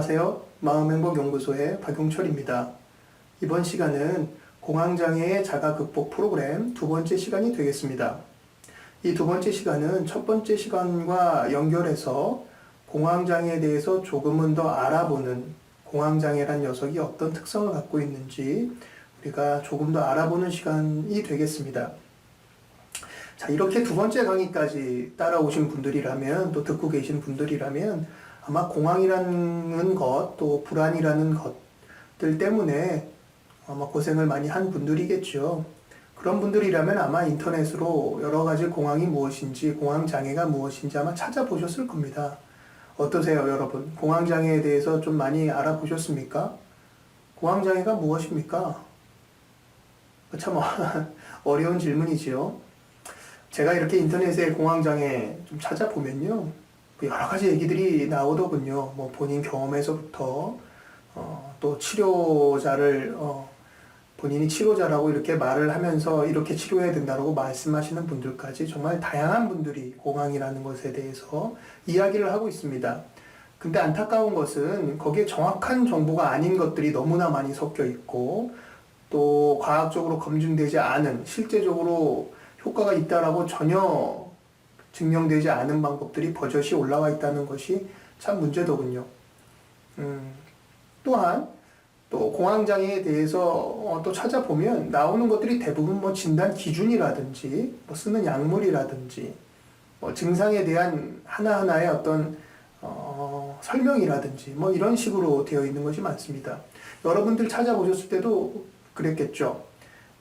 안녕하세요. 마음행복연구소의 박용철입니다. 이번 시간은 공황장애의 자가 극복 프로그램 두 번째 시간이 되겠습니다. 이 두 번째 시간은 첫 번째 시간과 연결해서 공황장애에 대해서 조금은 더 알아보는, 공황장애란 녀석이 어떤 특성을 갖고 있는지 우리가 조금 더 알아보는 시간이 되겠습니다. 자, 이렇게 두 번째 강의까지 따라오신 분들이라면, 또 듣고 계신 분들이라면 아마 공황이라는 것, 또 불안이라는 것들 때문에 아마 고생을 많이 한 분들이겠죠. 그런 분들이라면 아마 인터넷으로 여러 가지 공황이 무엇인지, 공황장애가 무엇인지 아마 찾아보셨을 겁니다. 어떠세요, 여러분? 공황장애에 대해서 좀 많이 알아보셨습니까? 공황장애가 무엇입니까? 참 어려운 질문이지요. 제가 이렇게 인터넷에 공황장애 좀 찾아보면요, 여러 가지 얘기들이 나오더군요. 뭐 본인 경험에서부터 또 치료자를 본인이 치료자라고 이렇게 말을 하면서 이렇게 치료해야 된다고 말씀하시는 분들까지 정말 다양한 분들이 공황이라는 것에 대해서 이야기를 하고 있습니다. 근데 안타까운 것은 거기에 정확한 정보가 아닌 것들이 너무나 많이 섞여 있고, 또 과학적으로 검증되지 않은, 실제적으로 효과가 있다라고 전혀 증명되지 않은 방법들이 버젓이 올라와 있다는 것이 참 문제더군요. 또한 또 공황장애에 대해서 또 찾아보면 나오는 것들이 대부분 뭐 진단 기준이라든지 뭐 쓰는 약물이라든지 뭐 증상에 대한 하나하나의 어떤 설명이라든지 뭐 이런 식으로 되어 있는 것이 많습니다. 여러분들 찾아보셨을 때도 그랬겠죠.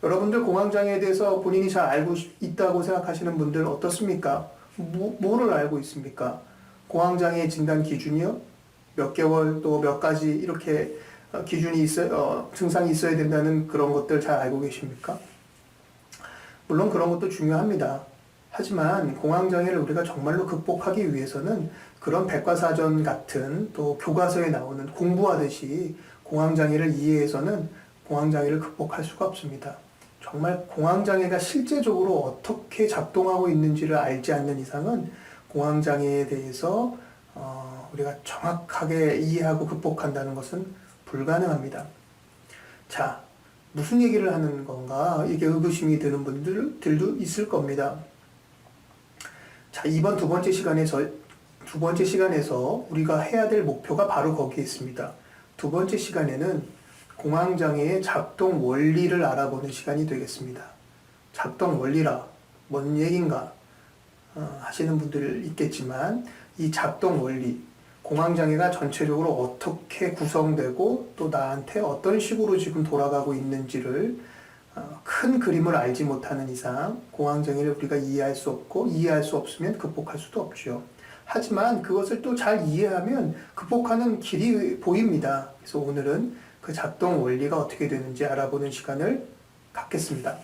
여러분들 공황장애에 대해서 본인이 잘 알고 있다고 생각하시는 분들 어떻습니까? 뭐를 알고 있습니까? 공황장애 진단 기준이요? 몇 개월 또 몇 가지 이렇게 기준이 증상이 있어야 된다는 그런 것들 잘 알고 계십니까? 물론 그런 것도 중요합니다. 하지만 공황장애를 우리가 정말로 극복하기 위해서는 그런 백과사전 같은 또 교과서에 나오는 공부하듯이 공황장애를 이해해서는 공황장애를 극복할 수가 없습니다. 정말 공황장애가 실제적으로 어떻게 작동하고 있는지를 알지 않는 이상은 공황장애에 대해서 우리가 정확하게 이해하고 극복한다는 것은 불가능합니다. 자, 무슨 얘기를 하는 건가? 이게 의구심이 드는 분들도 있을 겁니다. 자, 이번 두 번째 시간에서 우리가 해야 될 목표가 바로 거기에 있습니다. 두 번째 시간에는 공황장애의 작동 원리를 알아보는 시간이 되겠습니다. 작동 원리라 뭔 얘긴가 하시는 분들 있겠지만, 이 작동 원리, 공황장애가 전체적으로 어떻게 구성되고 또 나한테 어떤 식으로 지금 돌아가고 있는지를 큰 그림을 알지 못하는 이상 공황장애를 우리가 이해할 수 없고, 이해할 수 없으면 극복할 수도 없죠. 하지만 그것을 또 잘 이해하면 극복하는 길이 보입니다. 그래서 오늘은 그 작동 원리가 어떻게 되는지 알아보는 시간을 갖겠습니다.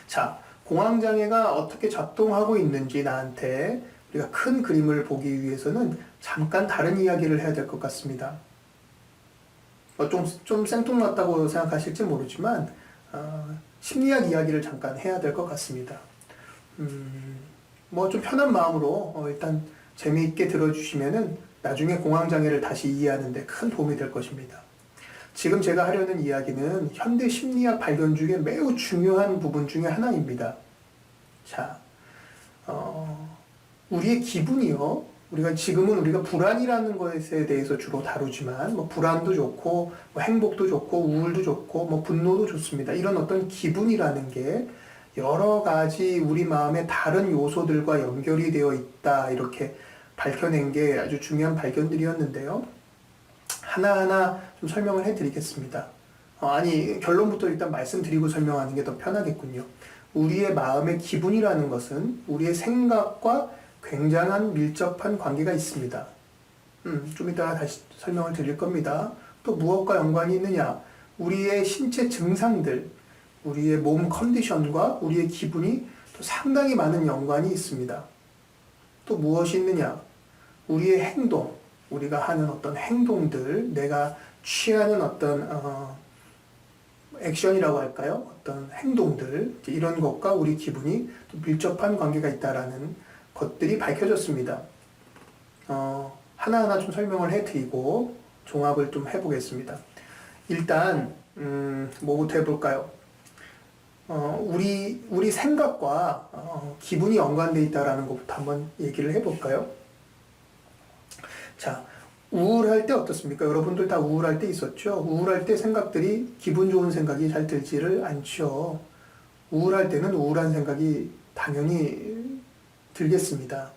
자, 공황장애가 어떻게 작동하고 있는지 나한테 우리가 큰 그림을 보기 위해서는 잠깐 다른 이야기를 해야 될 것 같습니다. 좀 생뚱맞다고 생각하실지 모르지만 심리학 이야기를 잠깐 해야 될 것 같습니다. 뭐 좀 편한 마음으로 일단 재미있게 들어주시면은 나중에 공황장애를 다시 이해하는 데 큰 도움이 될 것입니다. 지금 제가 하려는 이야기는 현대 심리학 발견 중에 매우 중요한 부분 중에 하나입니다. 자, 우리의 기분이요. 지금은 우리가 불안이라는 것에 대해서 주로 다루지만, 뭐 불안도 좋고, 뭐 행복도 좋고, 우울도 좋고, 뭐 분노도 좋습니다. 이런 어떤 기분이라는 게 여러 가지 우리 마음의 다른 요소들과 연결이 되어 있다, 이렇게 밝혀낸 게 아주 중요한 발견들이었는데요. 하나하나 좀 설명을 해드리겠습니다. 결론부터 일단 말씀드리고 설명하는 게 더 편하겠군요. 우리의 마음의 기분이라는 것은 우리의 생각과 굉장한 밀접한 관계가 있습니다. 좀 이따가 다시 설명을 드릴 겁니다. 또 무엇과 연관이 있느냐? 우리의 신체 증상들, 우리의 몸 컨디션과 우리의 기분이 또 상당히 많은 연관이 있습니다. 또 무엇이 있느냐? 우리의 행동, 우리가 하는 어떤 행동들, 내가 취하는 어떤 액션이라고 할까요? 어떤 행동들, 이런 것과 우리 기분이 또 밀접한 관계가 있다라는 것들이 밝혀졌습니다. 하나하나 좀 설명을 해드리고 종합을 좀 해보겠습니다. 일단 뭐부터 해볼까요? 우리 생각과 기분이 연관되어 있다는 것부터 한번 얘기를 해볼까요? 자, 우울할 때 어떻습니까? 여러분들 다 우울할 때 있었죠? 우울할 때 생각들이 기분 좋은 생각이 잘 들지를 않죠. 우울할 때는 우울한 생각이 당연히 들겠습니다.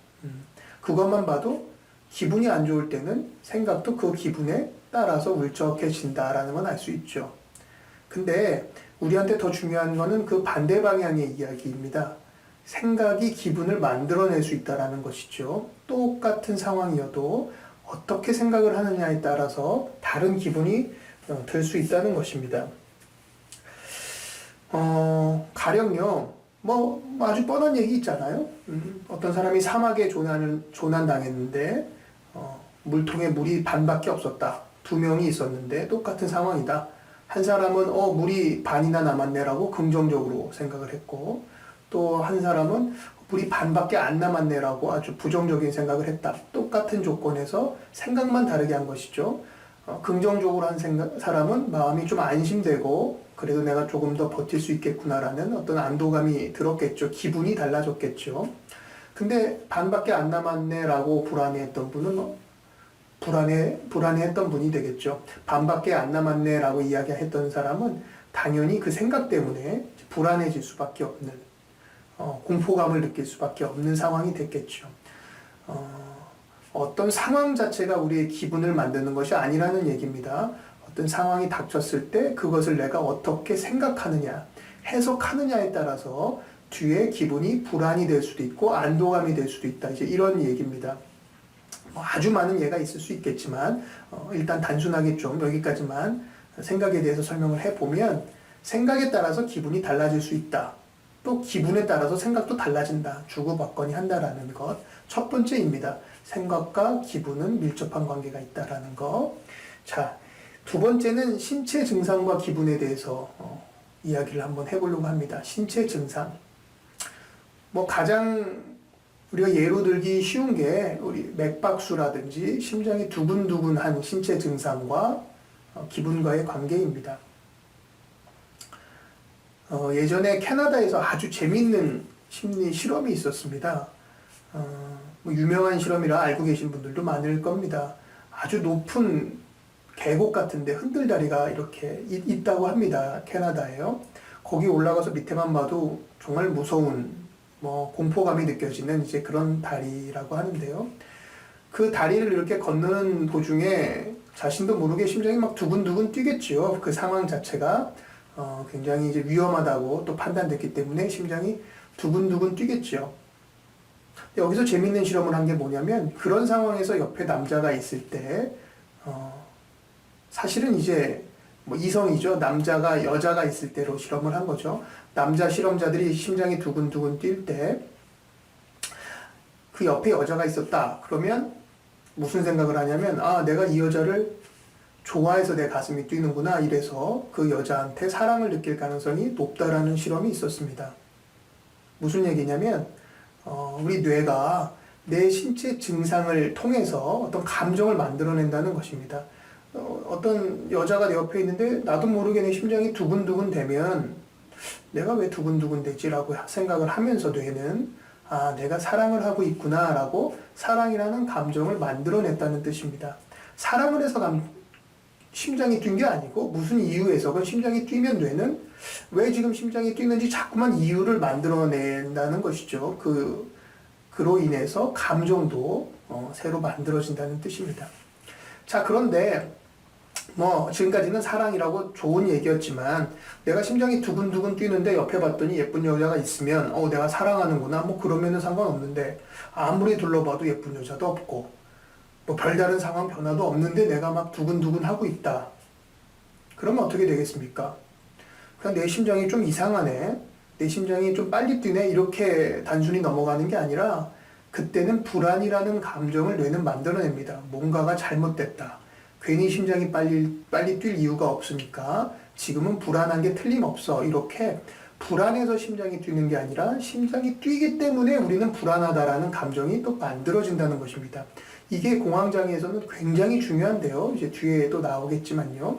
그것만 봐도 기분이 안 좋을 때는 생각도 그 기분에 따라서 울적해진다라는 건 알 수 있죠. 근데 우리한테 더 중요한 거는 그 반대 방향의 이야기입니다. 생각이 기분을 만들어낼 수 있다는 것이죠. 똑같은 상황이어도 어떻게 생각을 하느냐에 따라서 다른 기분이 들 수 있다는 것입니다. 가령요, 아주 뻔한 얘기 있잖아요. 어떤 사람이 사막에 조난당했는데, 물통에 물이 반밖에 없었다. 두 명이 있었는데 똑같은 상황이다. 한 사람은 물이 반이나 남았네라고 긍정적으로 생각을 했고, 또 한 사람은 물이 반밖에 안 남았네라고 아주 부정적인 생각을 했다. 똑같은 조건에서 생각만 다르게 한 것이죠. 긍정적으로 한 사람은 마음이 좀 안심되고 그래도 내가 조금 더 버틸 수 있겠구나라는 어떤 안도감이 들었겠죠. 기분이 달라졌겠죠. 근데 반밖에 안 남았네라고 불안해했던 분은 불안해했던 분이 되겠죠. 반밖에 안 남았네라고 이야기했던 사람은 당연히 그 생각 때문에 불안해질 수밖에 없는, 공포감을 느낄 수밖에 없는 상황이 됐겠죠. 어떤 상황 자체가 우리의 기분을 만드는 것이 아니라는 얘기입니다. 어떤 상황이 닥쳤을 때 그것을 내가 어떻게 생각하느냐, 해석하느냐에 따라서 뒤에 기분이 불안이 될 수도 있고 안도감이 될 수도 있다. 이제 이런 얘기입니다. 아주 많은 예가 있을 수 있겠지만 일단 단순하게 좀 여기까지만 생각에 대해서 설명을 해보면 생각에 따라서 기분이 달라질 수 있다. 또 기분에 따라서 생각도 달라진다. 주고받거니 한다라는 것. 첫 번째입니다. 생각과 기분은 밀접한 관계가 있다라는 것. 자, 두 번째는 신체 증상과 기분에 대해서 이야기를 한번 해보려고 합니다. 신체 증상. 가장 우리가 예로 들기 쉬운 게 우리 맥박수라든지 심장이 두근두근한 신체 증상과 기분과의 관계입니다. 예전에 캐나다에서 아주 재밌는 심리 실험이 있었습니다. 유명한 실험이라 알고 계신 분들도 많을 겁니다. 아주 높은 계곡 같은데 흔들다리가 이렇게 있다고 합니다. 캐나다에요. 거기 올라가서 밑에만 봐도 정말 무서운 공포감이 느껴지는 이제 그런 다리라고 하는데요. 그 다리를 이렇게 건너는 도중에 자신도 모르게 심장이 막 두근두근 뛰겠지요. 그 상황 자체가 굉장히 이제 위험하다고 또 판단됐기 때문에 심장이 두근두근 뛰겠지요. 여기서 재밌는 실험을 한 게 뭐냐면 그런 상황에서 옆에 남자가 있을 때 사실은 이제 이성이죠. 남자가 여자가 있을 때로 실험을 한 거죠. 남자 실험자들이 심장이 두근두근 뛸 때 그 옆에 여자가 있었다. 그러면 무슨 생각을 하냐면 내가 이 여자를 좋아해서 내 가슴이 뛰는구나. 이래서 그 여자한테 사랑을 느낄 가능성이 높다라는 실험이 있었습니다. 무슨 얘기냐면 우리 뇌가 내 신체 증상을 통해서 어떤 감정을 만들어낸다는 것입니다. 어떤 여자가 내 옆에 있는데 나도 모르게 내 심장이 두근두근 되면 내가 왜 두근두근 되지라고 생각을 하면서 뇌는 내가 사랑을 하고 있구나 라고 사랑이라는 감정을 만들어냈다는 뜻입니다. 사랑을 해서 심장이 뛴 게 아니고 무슨 이유에서건 심장이 뛰면 뇌는 왜 지금 심장이 뛰는지 자꾸만 이유를 만들어낸다는 것이죠. 그로 인해서 감정도 새로 만들어진다는 뜻입니다. 자, 그런데 지금까지는 사랑이라고 좋은 얘기였지만 내가 심장이 두근두근 뛰는데 옆에 봤더니 예쁜 여자가 있으면 내가 사랑하는구나 그러면은 상관없는데 아무리 둘러봐도 예쁜 여자도 없고 별다른 상황 변화도 없는데 내가 막 두근두근 하고 있다. 그러면 어떻게 되겠습니까? 그냥 내 심장이 좀 이상하네. 내 심장이 좀 빨리 뛰네. 이렇게 단순히 넘어가는 게 아니라 그때는 불안이라는 감정을 뇌는 만들어냅니다. 뭔가가 잘못됐다. 괜히 심장이 빨리 뛸 이유가 없으니까 지금은 불안한 게 틀림없어. 이렇게 불안해서 심장이 뛰는 게 아니라 심장이 뛰기 때문에 우리는 불안하다라는 감정이 또 만들어진다는 것입니다. 이게 공황장애에서는 굉장히 중요한데요. 이제 뒤에도 나오겠지만요.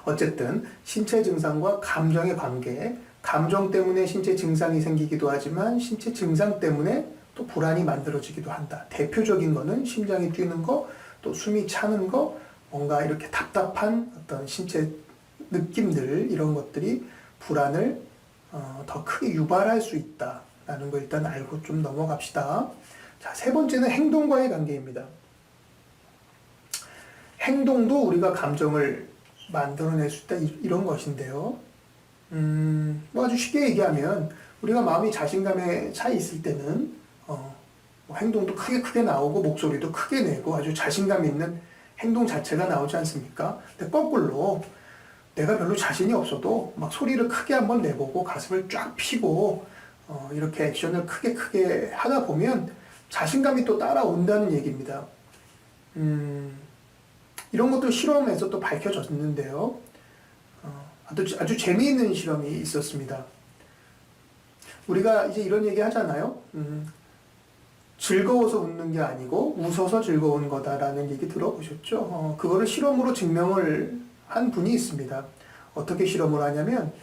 어쨌든 신체 증상과 감정의 관계, 감정 때문에 신체 증상이 생기기도 하지만 신체 증상 때문에 또 불안이 만들어지기도 한다. 대표적인 거는 심장이 뛰는 거, 또 숨이 차는 거, 뭔가 이렇게 답답한 어떤 신체 느낌들, 이런 것들이 불안을 더 크게 유발할 수 있다라는 거 일단 알고 좀 넘어갑시다. 자, 세 번째는 행동과의 관계입니다. 행동도 우리가 감정을 만들어낼 수 있다, 이런 것인데요. 뭐 아주 쉽게 얘기하면 우리가 마음이 자신감에 차 있을 때는 뭐 행동도 크게 나오고 목소리도 크게 내고 아주 자신감 있는 행동 자체가 나오지 않습니까? 근데 거꾸로 내가 별로 자신이 없어도 막 소리를 크게 한번 내보고 가슴을 쫙 펴고 이렇게 액션을 크게 하다 보면 자신감이 또 따라온다는 얘기입니다. 이런 것도 실험에서 또 밝혀졌는데요. 아주 재미있는 실험이 있었습니다. 우리가 이제 이런 얘기 하잖아요. 즐거워서 웃는 게 아니고 웃어서 즐거운 거다라는 얘기 들어보셨죠? 그거를 실험으로 증명을 한 분이 있습니다. 어떻게 실험을 하냐면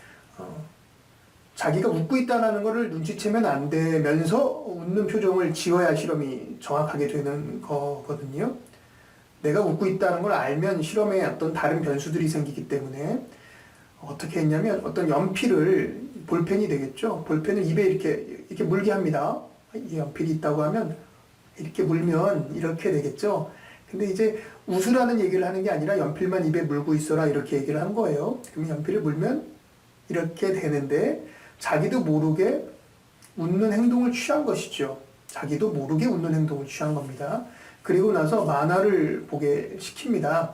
자기가 웃고 있다는 거를 눈치채면 안 되면서 웃는 표정을 지어야 실험이 정확하게 되는 거거든요. 내가 웃고 있다는 걸 알면 실험에 어떤 다른 변수들이 생기기 때문에 어떻게 했냐면 어떤 연필을, 볼펜이 되겠죠. 볼펜을 입에 이렇게 물게 합니다. 이 연필이 있다고 하면 이렇게 물면 이렇게 되겠죠. 근데 이제 웃으라는 얘기를 하는 게 아니라 연필만 입에 물고 있어라, 이렇게 얘기를 한 거예요. 그럼 연필을 물면 이렇게 되는데 자기도 모르게 웃는 행동을 취한 것이죠. 자기도 모르게 웃는 행동을 취한 겁니다. 그리고 나서 만화를 보게 시킵니다.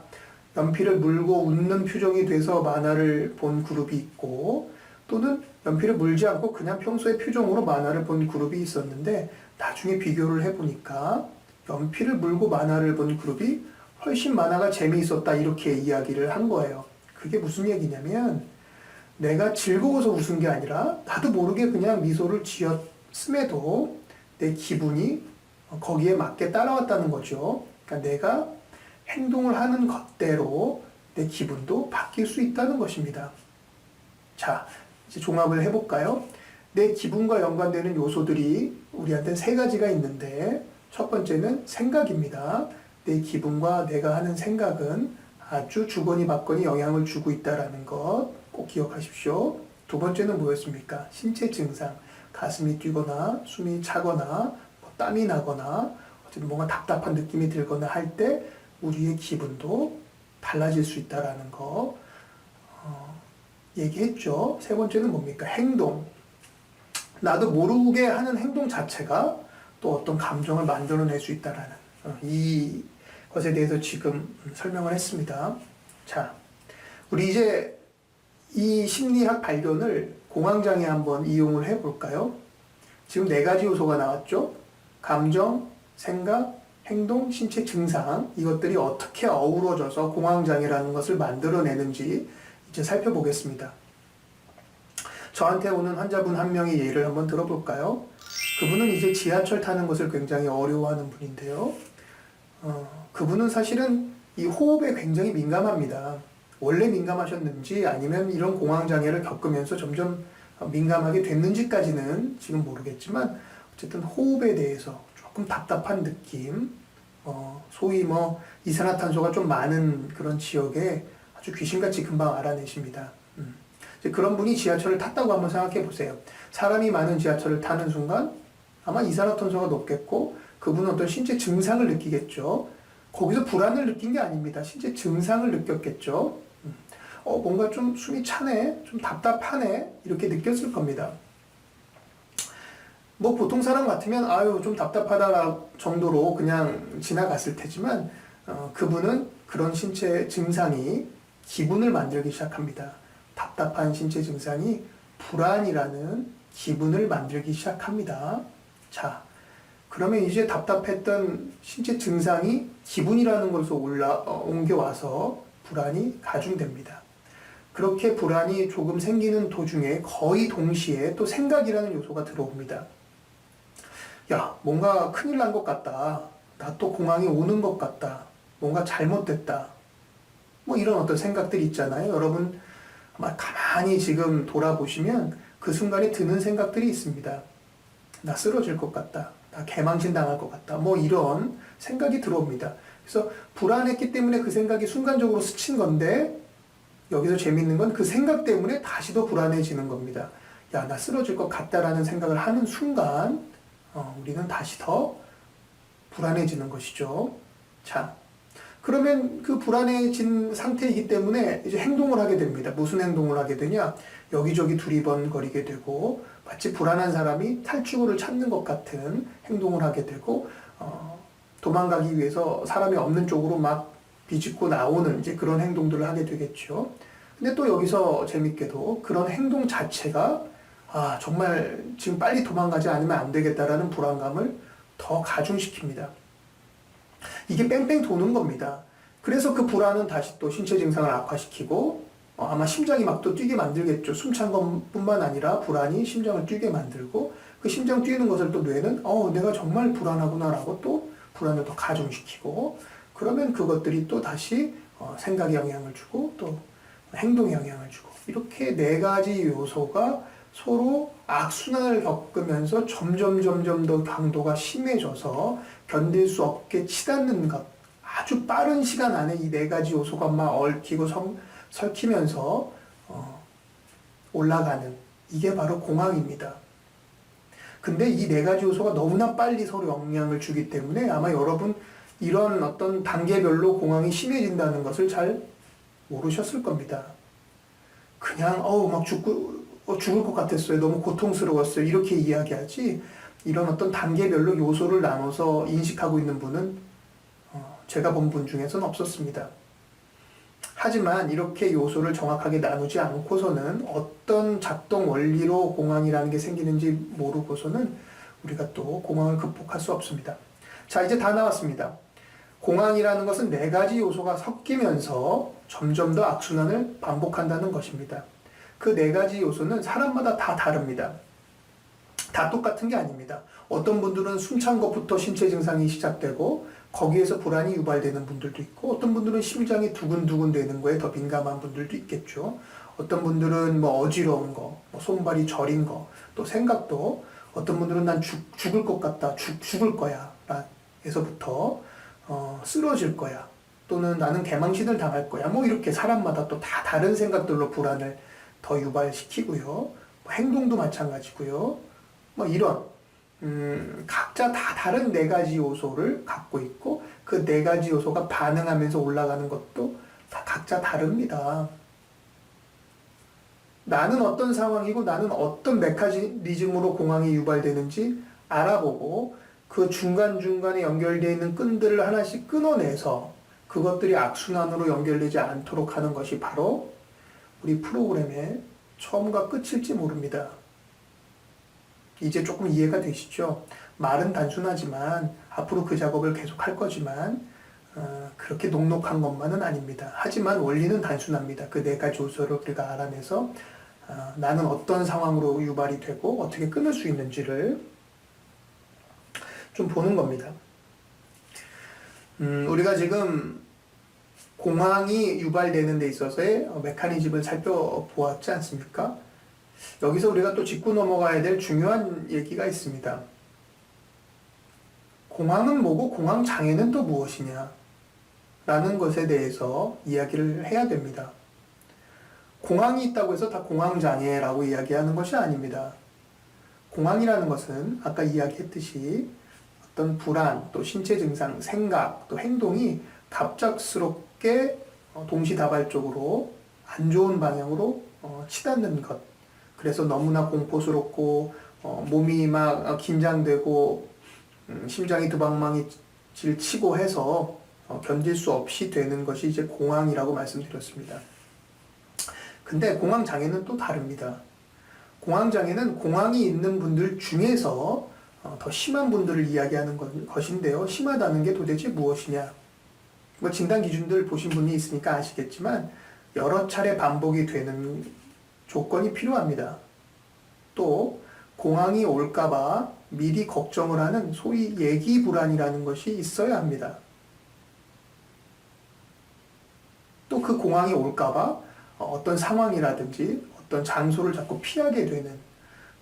연필을 물고 웃는 표정이 돼서 만화를 본 그룹이 있고, 또는 연필을 물지 않고 그냥 평소의 표정으로 만화를 본 그룹이 있었는데, 나중에 비교를 해보니까 연필을 물고 만화를 본 그룹이 훨씬 만화가 재미있었다, 이렇게 이야기를 한 거예요. 그게 무슨 얘기냐면 내가 즐거워서 웃은 게 아니라 나도 모르게 그냥 미소를 지었음에도 내 기분이 거기에 맞게 따라왔다는 거죠. 그러니까 내가 행동을 하는 것대로 내 기분도 바뀔 수 있다는 것입니다. 자, 이제 종합을 해볼까요? 내 기분과 연관되는 요소들이 우리한테 세 가지가 있는데, 첫 번째는 생각입니다. 내 기분과 내가 하는 생각은 아주 주거니 받거니 영향을 주고 있다는 것 꼭 기억하십시오. 두 번째는 뭐였습니까? 신체 증상, 가슴이 뛰거나 숨이 차거나 뭐 땀이 나거나 어쨌든 뭔가 답답한 느낌이 들거나 할 때 우리의 기분도 달라질 수 있다는 거 얘기했죠. 세 번째는 뭡니까? 행동. 나도 모르게 하는 행동 자체가 또 어떤 감정을 만들어낼 수 있다는 이 것에 대해서 지금 설명을 했습니다. 자, 우리 이제 이 심리학 발견을 공황장애에 한번 이용을 해볼까요? 지금 네 가지 요소가 나왔죠? 감정, 생각, 행동, 신체 증상, 이것들이 어떻게 어우러져서 공황장애라는 것을 만들어내는지 이제 살펴보겠습니다. 저한테 오는 환자분 한 명의 예를 한번 들어볼까요? 그분은 이제 지하철 타는 것을 굉장히 어려워하는 분인데요. 그분은 사실은 이 호흡에 굉장히 민감합니다. 원래 민감하셨는지 아니면 이런 공황장애를 겪으면서 점점 민감하게 됐는지까지는 지금 모르겠지만, 어쨌든 호흡에 대해서 조금 답답한 느낌, 소위 이산화탄소가 좀 많은 그런 지역에 아주 귀신같이 금방 알아내십니다. 이제 그런 분이 지하철을 탔다고 한번 생각해 보세요. 사람이 많은 지하철을 타는 순간 아마 이산화탄소가 높겠고, 그분은 어떤 신체 증상을 느끼겠죠. 거기서 불안을 느낀 게 아닙니다. 신체 증상을 느꼈겠죠. 뭔가 좀 숨이 차네, 좀 답답하네, 이렇게 느꼈을 겁니다. 뭐 보통 사람 같으면 아유 좀 답답하다 정도로 그냥 지나갔을 테지만, 그분은 그런 신체 증상이 기분을 만들기 시작합니다. 답답한 신체 증상이 불안이라는 기분을 만들기 시작합니다. 자, 그러면 이제 답답했던 신체 증상이 기분이라는 것으로 옮겨와서 불안이 가중됩니다. 그렇게 불안이 조금 생기는 도중에 거의 동시에 또 생각이라는 요소가 들어옵니다. 야, 뭔가 큰일 난 것 같다. 나 또 공황이 오는 것 같다. 뭔가 잘못됐다. 뭐 이런 어떤 생각들이 있잖아요. 여러분 아마 가만히 지금 돌아보시면 그 순간에 드는 생각들이 있습니다. 나 쓰러질 것 같다. 나 개망신 당할 것 같다. 뭐 이런 생각이 들어옵니다. 그래서 불안했기 때문에 그 생각이 순간적으로 스친 건데 여기서 재밌는 건 그 생각 때문에 다시 더 불안해지는 겁니다. 야, 나 쓰러질 것 같다라는 생각을 하는 순간 우리는 다시 더 불안해지는 것이죠. 자, 그러면 그 불안해진 상태이기 때문에 이제 행동을 하게 됩니다. 무슨 행동을 하게 되냐? 여기저기 두리번거리게 되고 마치 불안한 사람이 탈출구를 찾는 것 같은 행동을 하게 되고 도망가기 위해서 사람이 없는 쪽으로 막 비집고 나오는 이제 그런 행동들을 하게 되겠죠. 근데 또 여기서 재밌게도 그런 행동 자체가 정말 지금 빨리 도망가지 않으면 안 되겠다라는 불안감을 더 가중시킵니다. 이게 뺑뺑 도는 겁니다. 그래서 그 불안은 다시 또 신체 증상을 악화시키고 아마 심장이 막 또 뛰게 만들겠죠. 숨찬 것뿐만 아니라 불안이 심장을 뛰게 만들고 그 심장 뛰는 것을 또 뇌는 내가 정말 불안하구나라고 또 불안을 더 가중시키고 그러면 그것들이 또 다시 생각에 영향을 주고 또 행동에 영향을 주고 이렇게 네 가지 요소가 서로 악순환을 겪으면서 점점 더 강도가 심해져서 견딜 수 없게 치닫는 것. 아주 빠른 시간 안에 이 네 가지 요소가 막 얽히고 설키면서 올라가는 이게 바로 공황입니다. 근데 이 네 가지 요소가 너무나 빨리 서로 영향을 주기 때문에 아마 여러분 이런 어떤 단계별로 공황이 심해진다는 것을 잘 모르셨을 겁니다. 그냥 막 죽을 것 같았어요. 너무 고통스러웠어요. 이렇게 이야기하지 이런 어떤 단계별로 요소를 나눠서 인식하고 있는 분은 제가 본 분 중에서는 없었습니다. 하지만 이렇게 요소를 정확하게 나누지 않고서는 어떤 작동 원리로 공황이라는 게 생기는지 모르고서는 우리가 또 공황을 극복할 수 없습니다. 자, 이제 다 나왔습니다. 공황이라는 것은 네 가지 요소가 섞이면서 점점 더 악순환을 반복한다는 것입니다. 그 네 가지 요소는 사람마다 다 다릅니다. 다 똑같은 게 아닙니다. 어떤 분들은 숨찬 것부터 신체 증상이 시작되고 거기에서 불안이 유발되는 분들도 있고 어떤 분들은 심장이 두근두근 되는 거에 더 민감한 분들도 있겠죠. 어떤 분들은 뭐 어지러운 거, 뭐 손발이 저린 거, 또 생각도 어떤 분들은 난 죽을 것 같다, 죽을 거야 에서부터 쓰러질 거야 또는 나는 개망신을 당할 거야 뭐 이렇게 사람마다 또 다 다른 생각들로 불안을 더 유발시키고요. 뭐 행동도 마찬가지고요. 뭐 이런 각자 다 다른 네 가지 요소를 갖고 있고 그 네 가지 요소가 반응하면서 올라가는 것도 다 각자 다릅니다. 나는 어떤 상황이고 나는 어떤 메커니즘으로 공황이 유발되는지 알아보고 그 중간중간에 연결되어 있는 끈들을 하나씩 끊어내서 그것들이 악순환으로 연결되지 않도록 하는 것이 바로 우리 프로그램의 처음과 끝일지 모릅니다. 이제 조금 이해가 되시죠? 말은 단순하지만 앞으로 그 작업을 계속 할 거지만 그렇게 녹록한 것만은 아닙니다. 하지만 원리는 단순합니다. 그 네 가지 요소를 우리가 알아내서 나는 어떤 상황으로 유발이 되고 어떻게 끊을 수 있는지를 좀 보는 겁니다. 우리가 지금 공황이 유발되는 데 있어서의 메커니즘을 살펴보았지 않습니까? 여기서 우리가 또 짚고 넘어가야 될 중요한 얘기가 있습니다. 공황은 뭐고 공황 장애는 또 무엇이냐? 라는 것에 대해서 이야기를 해야 됩니다. 공황이 있다고 해서 다 공황장애라고 이야기하는 것이 아닙니다. 공황이라는 것은 아까 이야기했듯이 어떤 불안, 또 신체 증상, 생각, 또 행동이 갑작스럽게 동시다발적으로 안 좋은 방향으로 치닫는 것. 그래서 너무나 공포스럽고 몸이 막 긴장되고 심장이 두방망이 치고 해서 견딜 수 없이 되는 것이 이제 공황이라고 말씀드렸습니다. 근데 공황장애는 또 다릅니다. 공황장애는 공황이 있는 분들 중에서 더 심한 분들을 이야기하는 것인데요. 심하다는 게 도대체 무엇이냐? 뭐 진단 기준들 보신 분이 있으니까 아시겠지만 여러 차례 반복이 되는 조건이 필요합니다. 또 공황이 올까봐 미리 걱정을 하는 소위 예기불안이라는 것이 있어야 합니다. 또 그 공황이 올까봐 어떤 상황이라든지 어떤 장소를 자꾸 피하게 되는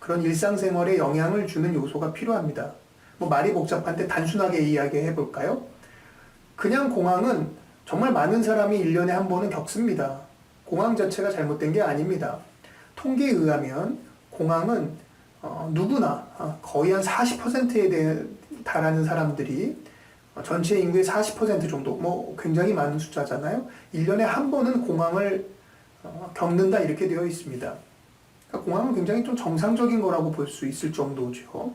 그런 일상생활에 영향을 주는 요소가 필요합니다. 뭐 말이 복잡한데 단순하게 이야기해 볼까요? 그냥 공황은 정말 많은 사람이 1년에 한 번은 겪습니다. 공황 자체가 잘못된 게 아닙니다. 통계에 의하면 공황은 누구나 거의 한 40%에 달하는 사람들이 전체 인구의 40% 정도, 뭐 굉장히 많은 숫자잖아요. 1년에 한 번은 공황을 겪는다 이렇게 되어 있습니다. 그러니까 공황은 굉장히 좀 정상적인 거라고 볼 수 있을 정도죠.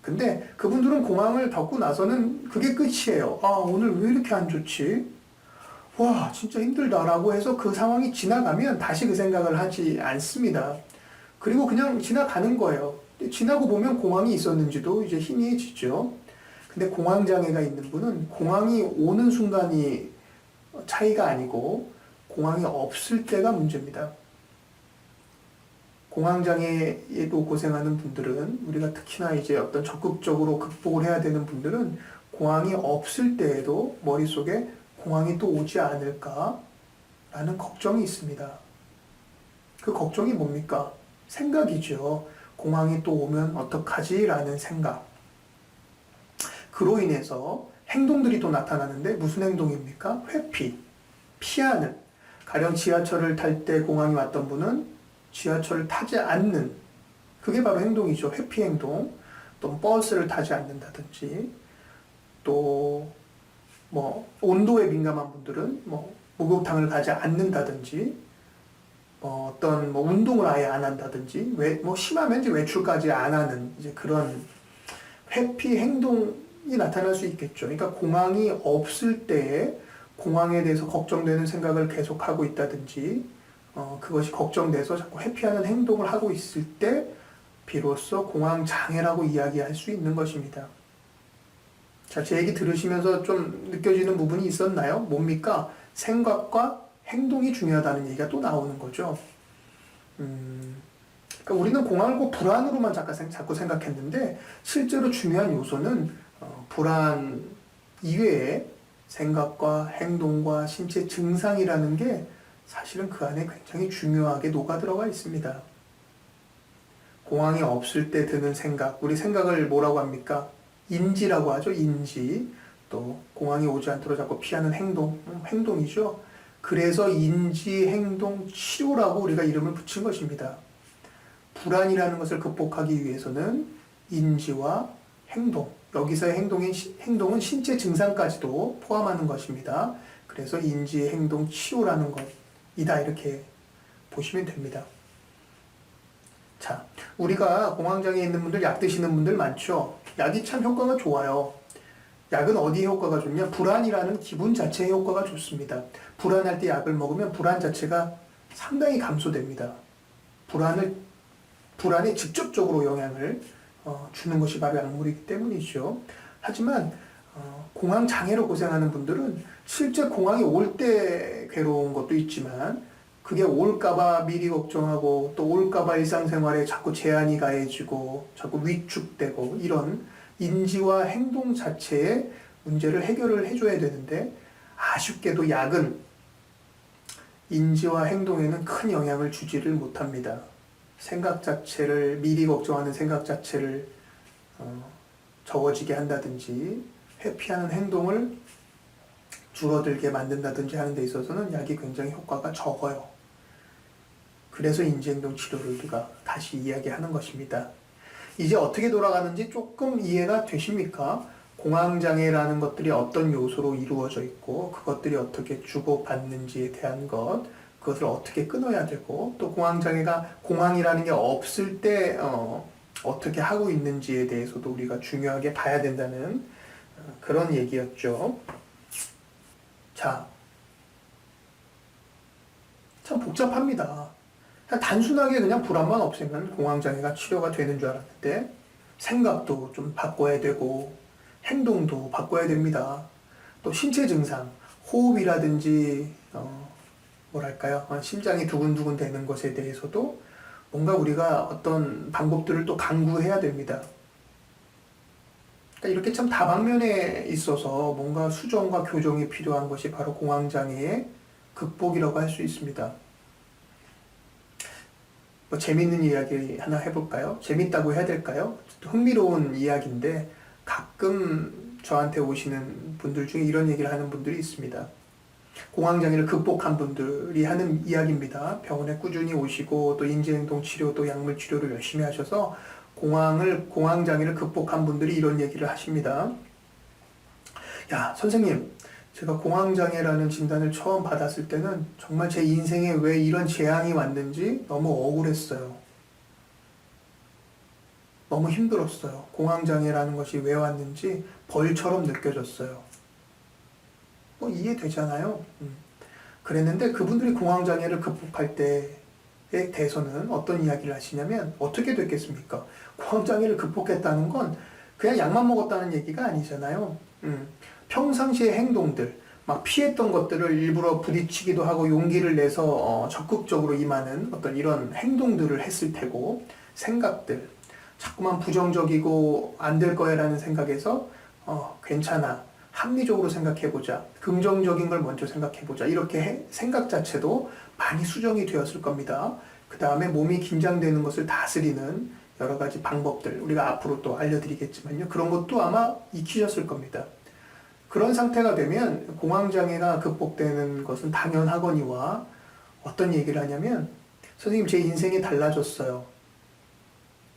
근데 그분들은 공황을 겪고 나서는 그게 끝이에요. 아, 오늘 왜 이렇게 안 좋지? 와, 진짜 힘들다라고 해서 그 상황이 지나가면 다시 그 생각을 하지 않습니다. 그리고 그냥 지나가는 거예요. 지나고 보면 공황이 있었는지도 이제 희미해지죠. 근데 공황장애가 있는 분은 공황이 오는 순간이 차이가 아니고 공황이 없을 때가 문제입니다. 공황장애에도 고생하는 분들은, 우리가 특히나 이제 어떤 적극적으로 극복을 해야 되는 분들은 공황이 없을 때에도 머릿속에 공황이 또 오지 않을까라는 걱정이 있습니다. 그 걱정이 뭡니까? 생각이죠. 공황이 또 오면 어떡하지? 라는 생각. 그로 인해서 행동들이 또 나타나는데 무슨 행동입니까? 회피, 피하는. 가령 지하철을 탈 때 공황이 왔던 분은 지하철을 타지 않는, 그게 바로 행동이죠. 회피 행동. 또 버스를 타지 않는다든지, 또 뭐 온도에 민감한 분들은 뭐 목욕탕을 가지 않는다든지, 어떤 뭐 운동을 아예 안 한다든지, 뭐 심하면 이제 외출까지 안 하는 이제 그런 회피 행동이 나타날 수 있겠죠. 그러니까 공황이 없을 때에 공황에 대해서 걱정되는 생각을 계속하고 있다든지, 그것이 걱정돼서 자꾸 회피하는 행동을 하고 있을 때 비로소 공황 장애라고 이야기할 수 있는 것입니다. 자, 제 얘기 들으시면서 좀 느껴지는 부분이 있었나요? 뭡니까? 생각과 행동이 중요하다는 얘기가 또 나오는 거죠. 그러니까 우리는 공황을 꼭 불안으로만 자꾸 생각했는데 실제로 중요한 요소는 불안 이외에 생각과 행동과 신체 증상이라는 게 사실은 그 안에 굉장히 중요하게 녹아 들어가 있습니다. 공황이 없을 때 드는 생각, 우리 생각을 뭐라고 합니까? 인지라고 하죠. 인지. 또 공황이 오지 않도록 자꾸 피하는 행동, 행동이죠. 그래서 인지, 행동, 치료라고 우리가 이름을 붙인 것입니다. 불안이라는 것을 극복하기 위해서는 인지와 행동, 여기서의 행동은 신체 증상까지도 포함하는 것입니다. 그래서 인지, 행동, 치료라는 것이다 이렇게 보시면 됩니다. 자, 우리가 공황장애 있는 분들, 약 드시는 분들 많죠? 약이 참 효과가 좋아요. 약은 어디에 효과가 좋냐? 불안이라는 기분 자체의 효과가 좋습니다. 불안할 때 약을 먹으면 불안 자체가 상당히 감소됩니다. 불안에 직접적으로 영향을 주는 것이 바로 약물이기 때문이죠. 하지만 공황 장애로 고생하는 분들은 실제 공황이 올 때 괴로운 것도 있지만 그게 올까봐 미리 걱정하고 또 올까봐 일상생활에 자꾸 제한이 가해지고 자꾸 위축되고 이런 인지와 행동 자체의 문제를 해결을 해줘야 되는데 아쉽게도 약은 인지와 행동에는 큰 영향을 주지를 못합니다. 생각 자체를 미리 걱정하는 생각 자체를 적어지게 한다든지 회피하는 행동을 줄어들게 만든다든지 하는 데 있어서는 약이 굉장히 효과가 적어요. 그래서 인지행동 치료를 우리가 다시 이야기하는 것입니다. 이제 어떻게 돌아가는지 조금 이해가 되십니까? 공황장애라는 것들이 어떤 요소로 이루어져 있고 그것들이 어떻게 주고받는지에 대한 것, 그것을 어떻게 끊어야 되고 또 공황장애가 공황이라는 게 없을 때 어떻게 하고 있는지에 대해서도 우리가 중요하게 봐야 된다는 그런 얘기였죠. 자, 참 복잡합니다. 단순하게 그냥 불안만 없애면 공황장애가 치료가 되는 줄 알았는데 생각도 좀 바꿔야 되고 행동도 바꿔야 됩니다. 또 신체 증상, 호흡이라든지 뭐랄까요, 심장이 두근두근 되는 것에 대해서도 뭔가 우리가 어떤 방법들을 또 강구해야 됩니다. 그러니까 이렇게 참 다방면에 있어서 뭔가 수정과 교정이 필요한 것이 바로 공황장애의 극복이라고 할 수 있습니다. 뭐 재밌는 이야기 하나 해볼까요? 재밌다고 해야 될까요? 흥미로운 이야기인데 가끔 저한테 오시는 분들 중에 이런 얘기를 하는 분들이 있습니다. 공황장애를 극복한 분들이 하는 이야기입니다. 병원에 꾸준히 오시고 또 인지행동 치료 또 약물 치료를 열심히 하셔서 공황장애를 극복한 분들이 이런 얘기를 하십니다. 야, 선생님, 제가 공황장애라는 진단을 처음 받았을 때는 정말 제 인생에 왜 이런 재앙이 왔는지 너무 억울했어요. 너무 힘들었어요. 공황장애라는 것이 왜 왔는지 벌처럼 느껴졌어요. 뭐 이해되잖아요. 그랬는데 그분들이 공황장애를 극복할 때에 대해서는 어떤 이야기를 하시냐면 어떻게 됐겠습니까? 공황장애를 극복했다는 건 그냥 약만 먹었다는 얘기가 아니잖아요. 평상시의 행동들, 막 피했던 것들을 일부러 부딪히기도 하고 용기를 내서 적극적으로 임하는 어떤 이런 행동들을 했을 테고, 생각들, 자꾸만 부정적이고 안 될 거야라는 생각에서 괜찮아, 합리적으로 생각해보자, 긍정적인 걸 먼저 생각해보자, 이렇게 생각 자체도 많이 수정이 되었을 겁니다. 그 다음에 몸이 긴장되는 것을 다스리는 여러 가지 방법들, 우리가 앞으로 또 알려드리겠지만요, 그런 것도 아마 익히셨을 겁니다. 그런 상태가 되면 공황장애가 극복되는 것은 당연하거니와, 어떤 얘기를 하냐면, 선생님 제 인생이 달라졌어요.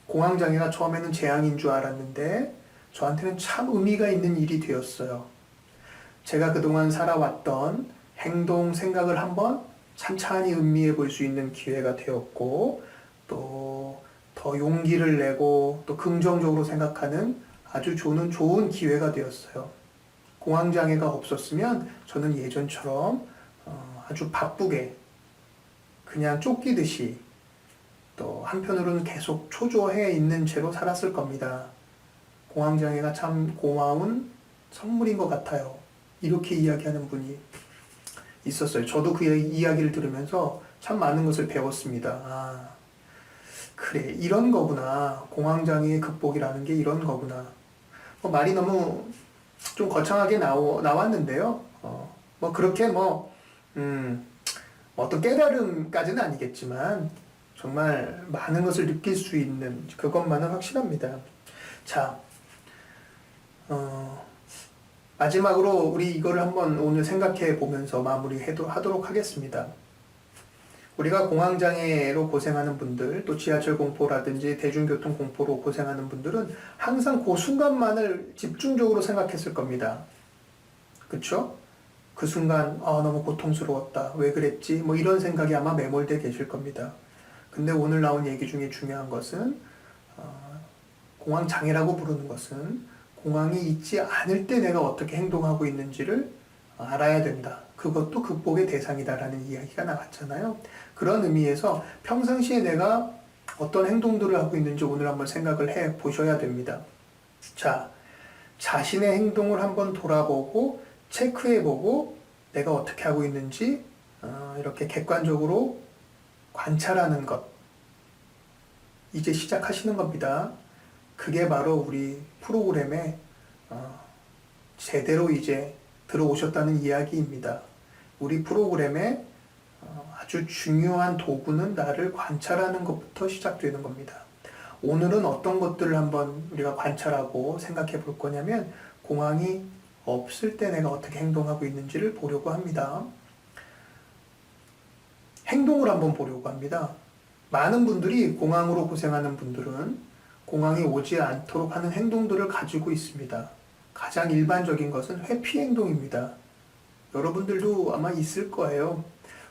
공황장애가 처음에는 재앙인 줄 알았는데 저한테는 참 의미가 있는 일이 되었어요. 제가 그동안 살아왔던 행동, 생각을 한번 찬찬히 음미해 볼 수 있는 기회가 되었고, 또 더 용기를 내고 또 긍정적으로 생각하는 아주 좋은 기회가 되었어요. 공황장애가 없었으면 저는 예전처럼 아주 바쁘게 그냥 쫓기듯이, 또 한편으로는 계속 초조해 있는 채로 살았을 겁니다. 공황장애가 참 고마운 선물인 것 같아요. 이렇게 이야기하는 분이 있었어요. 저도 그 이야기를 들으면서 참 많은 것을 배웠습니다. 아, 그래, 이런 거구나. 공황장애의 극복이라는 게 이런 거구나. 말이 너무 좀 거창하게 나왔는데요. 뭐 그렇게 어떤 깨달음까지는 아니겠지만 정말 많은 것을 느낄 수 있는 그것만은 확실합니다. 자, 마지막으로 우리 이거를 한번 오늘 생각해 보면서 마무리하도록 하겠습니다. 우리가 공황장애로 고생하는 분들, 또 지하철 공포라든지 대중교통 공포로 고생하는 분들은 항상 그 순간만을 집중적으로 생각했을 겁니다. 그쵸? 그 순간, 너무 고통스러웠다. 왜 그랬지? 뭐 이런 생각이 아마 매몰돼 계실 겁니다. 근데 오늘 나온 얘기 중에 중요한 것은, 공황장애라고 부르는 것은 공황이 있지 않을 때 내가 어떻게 행동하고 있는지를 알아야 된다. 그것도 극복의 대상이다라는 이야기가 나왔잖아요. 그런 의미에서 평상시에 내가 어떤 행동들을 하고 있는지 오늘 한번 생각을 해 보셔야 됩니다. 자, 자신의 행동을 한번 돌아보고 체크해보고 내가 어떻게 하고 있는지 이렇게 객관적으로 관찰하는 것, 이제 시작하시는 겁니다. 그게 바로 우리 프로그램에 제대로 이제 들어오셨다는 이야기입니다. 우리 프로그램에 아주 중요한 도구는 나를 관찰하는 것부터 시작되는 겁니다. 오늘은 어떤 것들을 한번 우리가 관찰하고 생각해 볼 거냐면, 공황이 없을 때 내가 어떻게 행동하고 있는지를 보려고 합니다. 행동을 한번 보려고 합니다. 많은 분들이 공황으로 고생하는 분들은 공황이 오지 않도록 하는 행동들을 가지고 있습니다. 가장 일반적인 것은 회피 행동입니다. 여러분들도 아마 있을 거예요.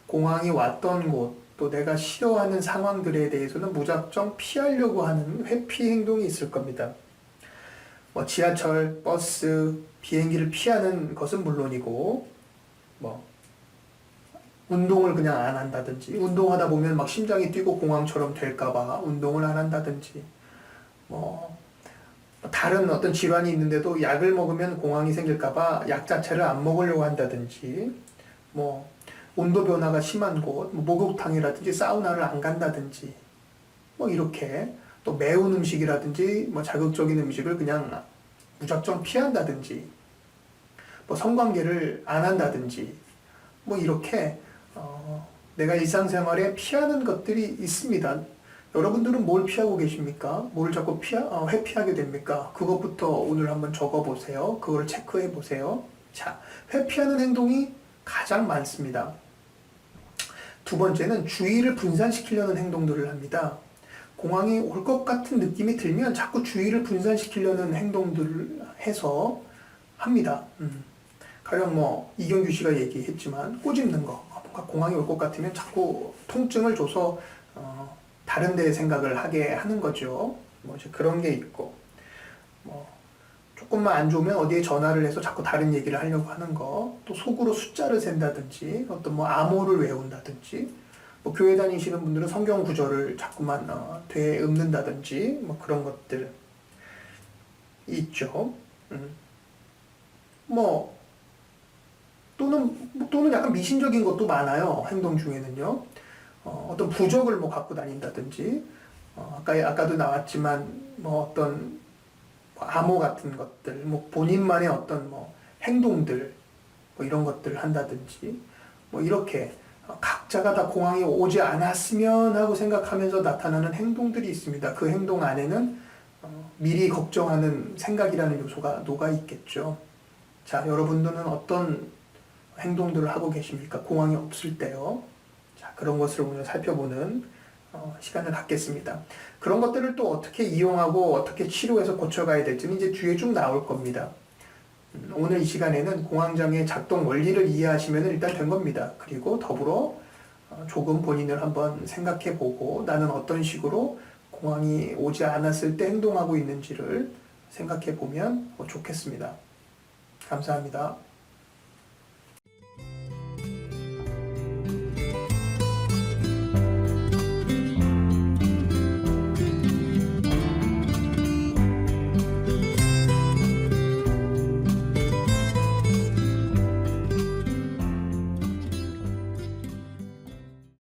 공황이 왔던 곳, 또 내가 싫어하는 상황들에 대해서는 무작정 피하려고 하는 회피 행동이 있을 겁니다. 지하철, 버스, 비행기를 피하는 것은 물론이고, 운동을 그냥 안 한다든지, 운동하다 보면 막 심장이 뛰고 공황처럼 될까봐 운동을 안 한다든지, 다른 어떤 질환이 있는데도 약을 먹으면 공황이 생길까봐 약 자체를 안 먹으려고 한다든지, 온도 변화가 심한 곳, 목욕탕이라든지 사우나를 안 간다든지, 뭐 이렇게 또 매운 음식이라든지 뭐 자극적인 음식을 그냥 무작정 피한다든지 뭐 성관계를 안 한다든지 뭐 이렇게 내가 일상생활에 피하는 것들이 있습니다. 여러분들은 뭘 피하고 계십니까? 뭘 자꾸 회피하게 됩니까? 그것부터 오늘 한번 적어보세요. 그걸 체크해 보세요. 자, 회피하는 행동이 가장 많습니다. 두 번째는 주의를 분산시키려는 행동들을 합니다. 공황이 올 것 같은 느낌이 들면 자꾸 주의를 분산시키려는 행동들을 해서 합니다. 가령 뭐 이경규 씨가 얘기했지만 꼬집는 거, 뭔가 공황이 올 것 같으면 자꾸 통증을 줘서 다른 데 생각을 하게 하는 거죠. 뭐 이제 그런 게 있고, 뭐 조금만 안 좋으면 어디에 전화를 해서 자꾸 다른 얘기를 하려고 하는 거, 또 속으로 숫자를 센다든지, 어떤 뭐 암호를 외운다든지, 뭐 교회 다니시는 분들은 성경 구절을 자꾸만 되읊는다든지, 뭐 그런 것들 있죠. 뭐 또는 약간 미신적인 것도 많아요. 행동 중에는요. 어떤 부적을 뭐 갖고 다닌다든지, 아까도 나왔지만 뭐 어떤 암호 같은 것들, 뭐 본인만의 어떤 뭐 행동들, 뭐 이런 것들을 한다든지, 뭐 이렇게 각자가 다 공황이 오지 않았으면 하고 생각하면서 나타나는 행동들이 있습니다. 그 행동 안에는 미리 걱정하는 생각이라는 요소가 녹아 있겠죠. 자, 여러분들은 어떤 행동들을 하고 계십니까? 공황이 없을 때요. 자, 그런 것을 오늘 살펴보는 시간을 갖겠습니다. 그런 것들을 또 어떻게 이용하고 어떻게 치료해서 고쳐가야 될지는 이제 뒤에 쭉 나올 겁니다. 오늘 이 시간에는 공황장애 작동 원리를 이해하시면 일단 된 겁니다. 그리고 더불어 조금 본인을 한번 생각해 보고 나는 어떤 식으로 공황이 오지 않았을 때 행동하고 있는지를 생각해 보면 좋겠습니다. 감사합니다.